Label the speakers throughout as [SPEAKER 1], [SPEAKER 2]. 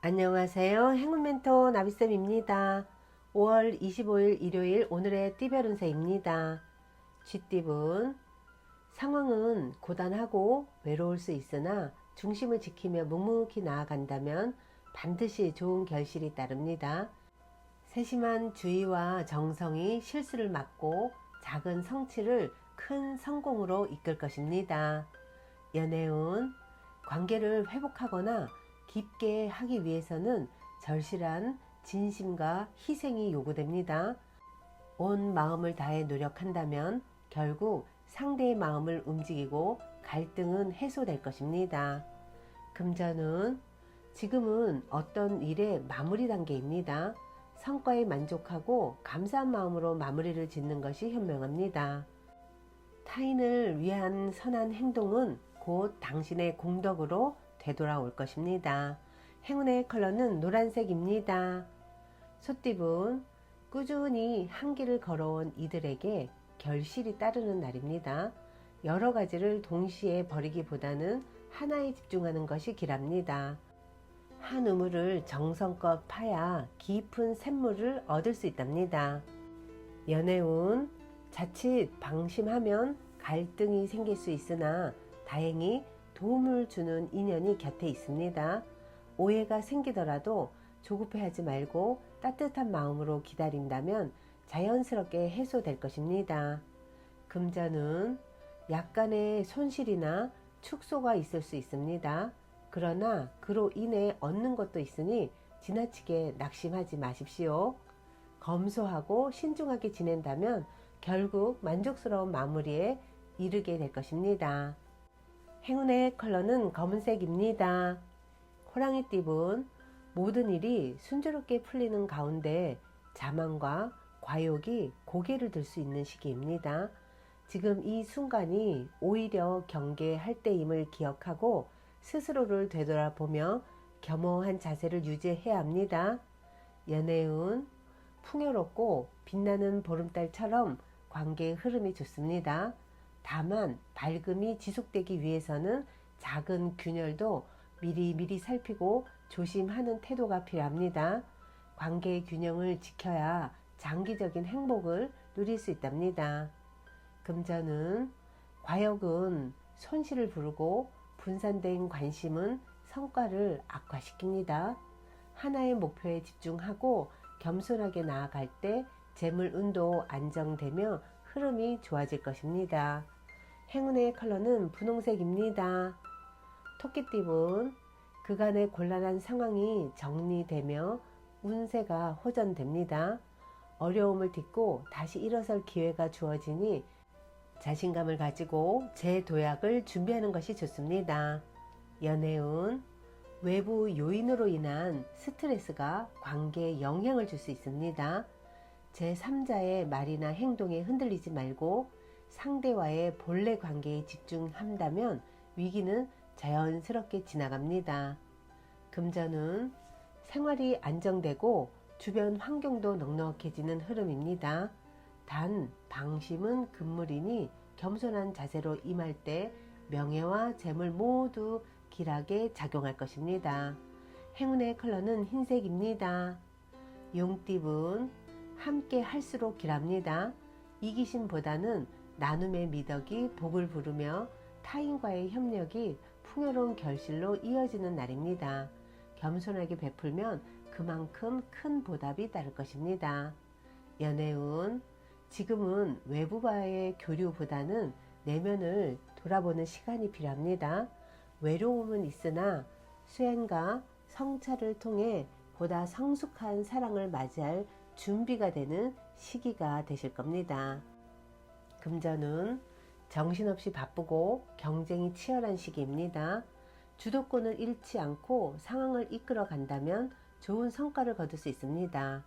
[SPEAKER 1] 안녕하세요. 행운멘토 나비쌤입니다. 5월 25일 일요일 오늘의 띠별 운세입니다. 쥐띠분 상황은 고단하고 외로울 수 있으나 중심을 지키며 묵묵히 나아간다면 반드시 좋은 결실이 따릅니다. 세심한 주의와 정성이 실수를 막고 작은 성취를 큰 성공으로 이끌 것입니다. 연애운 관계를 회복하거나 깊게 하기 위해서는 절실한 진심과 희생이 요구됩니다. 온 마음을 다해 노력한다면 결국 상대의 마음을 움직이고 갈등은 해소될 것입니다. 금전은 지금은 어떤 일의 마무리 단계입니다. 성과에 만족하고 감사한 마음으로 마무리를 짓는 것이 현명합니다. 타인을 위한 선한 행동은 곧 당신의 공덕으로 되돌아올 것입니다. 행운의 컬러는 노란색입니다. 소띠분 꾸준히 한 길을 걸어온 이들에게 결실이 따르는 날입니다. 여러 가지를 동시에 버리기보다는 하나에 집중하는 것이 길합니다. 한 우물을 정성껏 파야 깊은 샘물을 얻을 수 있답니다. 연애운 자칫 방심하면 갈등이 생길 수 있으나 다행히 도움을 주는 인연이 곁에 있습니다. 오해가 생기더라도 조급해하지 말고 따뜻한 마음으로 기다린다면 자연스럽게 해소될 것입니다. 금전은 약간의 손실이나 축소가 있을 수 있습니다. 그러나 그로 인해 얻는 것도 있으니 지나치게 낙심하지 마십시오. 검소하고 신중하게 지낸다면 결국 만족스러운 마무리에 이르게 될 것입니다. 행운의 컬러는 검은색입니다. 호랑이띠분 모든 일이 순조롭게 풀리는 가운데 자만과 과욕이 고개를 들 수 있는 시기입니다. 지금 이 순간이 오히려 경계할 때임을 기억하고 스스로를 되돌아보며 겸허한 자세를 유지해야 합니다. 연애운 풍요롭고 빛나는 보름달처럼 관계의 흐름이 좋습니다. 다만 밝음이 지속되기 위해서는 작은 균열도 미리미리 살피고 조심하는 태도가 필요합니다. 관계의 균형을 지켜야 장기적인 행복을 누릴 수 있답니다. 금전은 과욕은 손실을 부르고 분산된 관심은 성과를 악화시킵니다. 하나의 목표에 집중하고 겸손하게 나아갈 때 재물운도 안정되며 흐름이 좋아질 것입니다. 행운의 컬러는 분홍색입니다. 토끼띠분 그간의 곤란한 상황이 정리되며 운세가 호전됩니다. 어려움을 딛고 다시 일어설 기회가 주어지니 자신감을 가지고 재도약을 준비하는 것이 좋습니다. 연애운 외부 요인으로 인한 스트레스가 관계에 영향을 줄 수 있습니다. 제3자의 말이나 행동에 흔들리지 말고 상대와의 본래 관계에 집중한다면 위기는 자연스럽게 지나갑니다. 금전은 생활이 안정되고 주변 환경도 넉넉해지는 흐름입니다. 단 방심은 금물이니 겸손한 자세로 임할 때 명예와 재물 모두 길하게 작용할 것입니다. 행운의 컬러는 흰색입니다. 용띠분 함께 할수록 길합니다. 이기심보다는 나눔의 미덕이 복을 부르며 타인과의 협력이 풍요로운 결실로 이어지는 날입니다. 겸손하게 베풀면 그만큼 큰 보답이 따를 것입니다. 연애운 지금은 외부와의 교류보다는 내면을 돌아보는 시간이 필요합니다. 외로움은 있으나 수행과 성찰을 통해 보다 성숙한 사랑을 맞이할 준비가 되는 시기가 되실 겁니다. 금전은 정신없이 바쁘고 경쟁이 치열한 시기입니다. 주도권을 잃지 않고 상황을 이끌어 간다면 좋은 성과를 거둘 수 있습니다.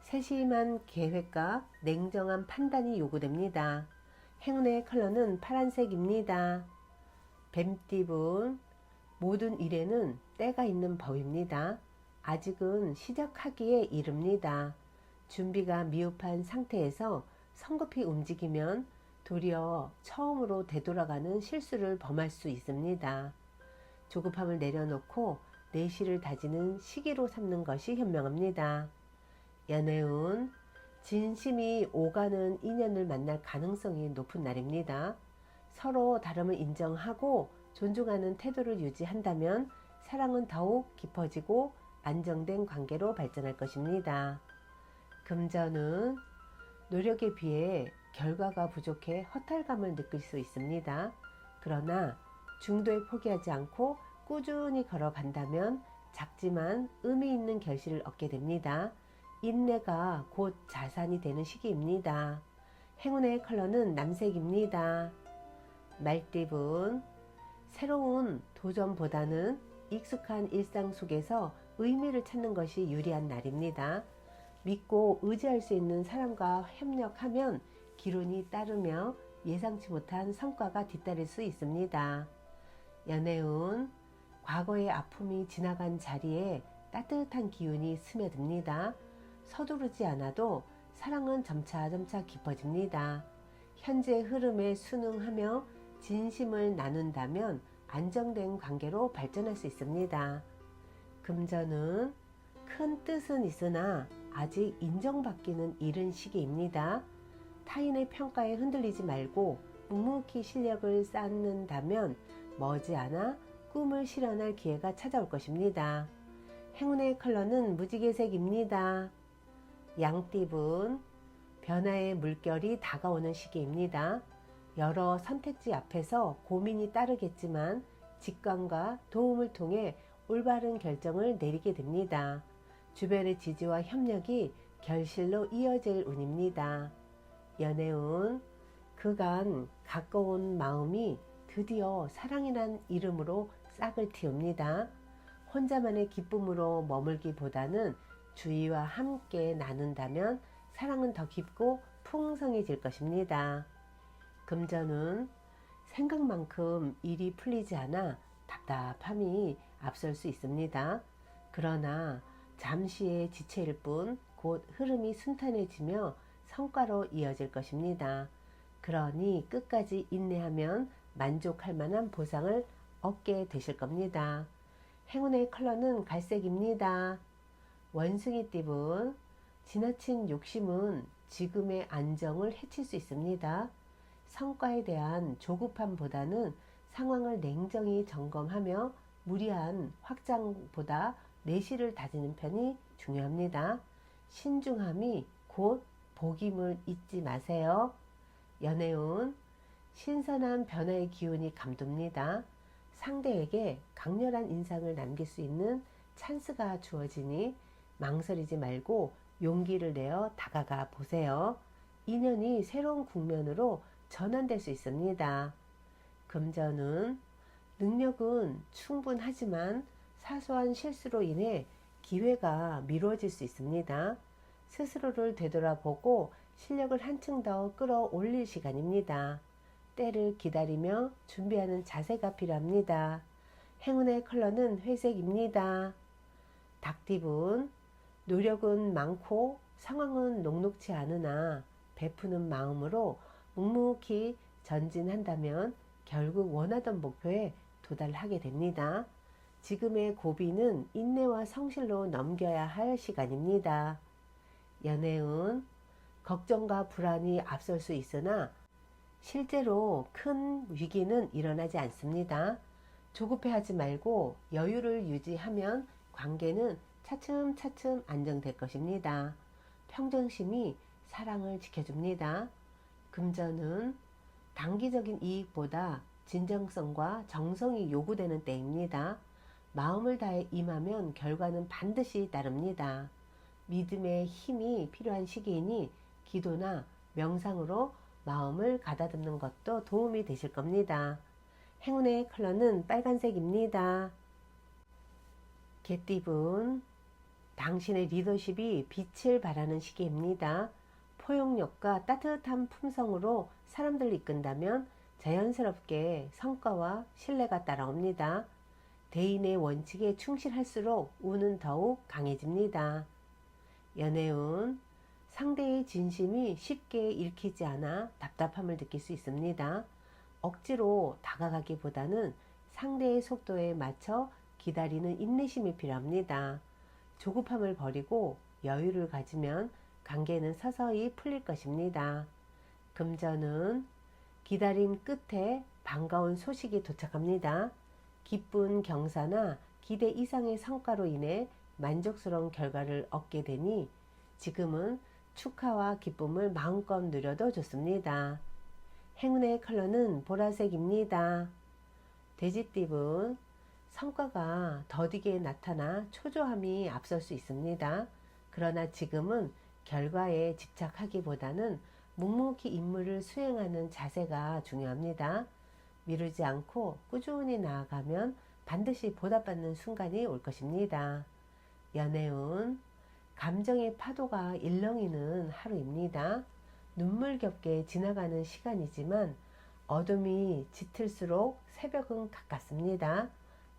[SPEAKER 1] 세심한 계획과 냉정한 판단이 요구됩니다. 행운의 컬러는 파란색입니다. 뱀띠분 모든 일에는 때가 있는 법입니다. 아직은 시작하기에 이릅니다. 준비가 미흡한 상태에서 성급히 움직이면 도리어 처음으로 되돌아가는 실수를 범할 수 있습니다. 조급함을 내려놓고 내실을 다지는 시기로 삼는 것이 현명합니다. 연애운 진심이 오가는 인연을 만날 가능성이 높은 날입니다. 서로 다름을 인정하고 존중하는 태도를 유지한다면 사랑은 더욱 깊어지고 안정된 관계로 발전할 것입니다. 금전은 노력에 비해 결과가 부족해 허탈감을 느낄 수 있습니다. 그러나 중도에 포기하지 않고 꾸준히 걸어간다면 작지만 의미 있는 결실을 얻게 됩니다. 인내가 곧 자산이 되는 시기입니다. 행운의 컬러는 남색입니다. 말띠분 새로운 도전보다는 익숙한 일상 속에서 의미를 찾는 것이 유리한 날입니다. 믿고 의지할 수 있는 사람과 협력하면 기운이 따르며 예상치 못한 성과가 뒤따를 수 있습니다. 연애운 과거의 아픔이 지나간 자리에 따뜻한 기운이 스며듭니다. 서두르지 않아도 사랑은 점차점차 깊어집니다. 현재 흐름에 순응하며 진심을 나눈다면 안정된 관계로 발전할 수 있습니다. 금전은 큰 뜻은 있으나 아직 인정받기는 이른 시기입니다. 타인의 평가에 흔들리지 말고 묵묵히 실력을 쌓는다면 머지않아 꿈을 실현할 기회가 찾아올 것입니다. 행운의 컬러는 무지개색입니다. 양띠분 변화의 물결이 다가오는 시기입니다. 여러 선택지 앞에서 고민이 따르겠지만 직감과 도움을 통해 올바른 결정을 내리게 됩니다. 주변의 지지와 협력이 결실로 이어질 운입니다. 연애운 그간 가까운 마음이 드디어 사랑이란 이름으로 싹을 틔웁니다. 혼자만의 기쁨으로 머물기보다는 주위와 함께 나눈다면 사랑은 더 깊고 풍성해질 것입니다. 금전은 생각만큼 일이 풀리지 않아 답답함이 앞설 수 있습니다. 그러나 잠시의 지체일 뿐 곧 흐름이 순탄해지며 성과로 이어질 것입니다. 그러니 끝까지 인내하면 만족할 만한 보상을 얻게 되실 겁니다. 행운의 컬러는 갈색입니다. 원숭이띠분 지나친 욕심은 지금의 안정을 해칠 수 있습니다. 성과에 대한 조급함보다는 상황을 냉정히 점검하며 무리한 확장보다 내실을 다지는 편이 중요합니다. 신중함이 곧 복임을 잊지 마세요. 연애운 신선한 변화의 기운이 감돕니다. 상대에게 강렬한 인상을 남길 수 있는 찬스가 주어지니 망설이지 말고 용기를 내어 다가가 보세요. 인연이 새로운 국면으로 전환될 수 있습니다. 금전은 능력은 충분하지만 사소한 실수로 인해 기회가 미뤄질 수 있습니다. 스스로를 되돌아보고 실력을 한층 더 끌어올릴 시간입니다. 때를 기다리며 준비하는 자세가 필요합니다. 행운의 컬러는 회색입니다. 닭띠분 노력은 많고 상황은 녹록치 않으나 베푸는 마음으로 묵묵히 전진한다면 결국 원하던 목표에 도달하게 됩니다. 지금의 고비는 인내와 성실로 넘겨야 할 시간입니다. 연애운 걱정과 불안이 앞설 수 있으나 실제로 큰 위기는 일어나지 않습니다. 조급해하지 말고 여유를 유지하면 관계는 차츰차츰 안정될 것입니다. 평정심이 사랑을 지켜줍니다. 금전은 단기적인 이익보다 진정성과 정성이 요구되는 때입니다. 마음을 다해 임하면 결과는 반드시 따릅니다. 믿음의 힘이 필요한 시기이니 기도나 명상으로 마음을 가다듬는 것도 도움이 되실 겁니다. 행운의 컬러는 빨간색입니다. 개띠분 당신의 리더십이 빛을 발하는 시기입니다. 포용력과 따뜻한 품성으로 사람들을 이끈다면 자연스럽게 성과와 신뢰가 따라옵니다. 대인의 원칙에 충실할수록 운은 더욱 강해집니다. 연애운 상대의 진심이 쉽게 읽히지 않아 답답함을 느낄 수 있습니다. 억지로 다가가기보다는 상대의 속도에 맞춰 기다리는 인내심이 필요합니다. 조급함을 버리고 여유를 가지면 관계는 서서히 풀릴 것입니다. 금전은 기다림 끝에 반가운 소식이 도착합니다. 기쁜 경사나 기대 이상의 성과로 인해 만족스러운 결과를 얻게 되니 지금은 축하와 기쁨을 마음껏 누려도 좋습니다. 행운의 컬러는 보라색입니다. 돼지띠은 성과가 더디게 나타나 초조함이 앞설 수 있습니다. 그러나 지금은 결과에 집착하기보다는 묵묵히 임무를 수행하는 자세가 중요합니다. 미루지 않고 꾸준히 나아가면 반드시 보답받는 순간이 올 것입니다. 연애운 감정의 파도가 일렁이는 하루입니다. 눈물겹게 지나가는 시간이지만 어둠이 짙을수록 새벽은 가깝습니다.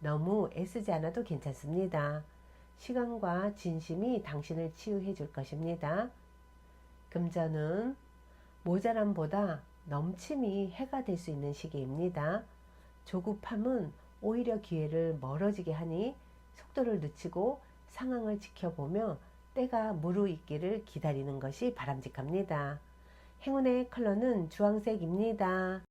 [SPEAKER 1] 너무 애쓰지 않아도 괜찮습니다. 시간과 진심이 당신을 치유해 줄 것입니다. 금전은 모자람보다 넘침이 해가 될 수 있는 시기입니다. 조급함은 오히려 기회를 멀어지게 하니 속도를 늦추고 상황을 지켜보며 때가 무르익기를 기다리는 것이 바람직합니다. 행운의 컬러는 주황색입니다.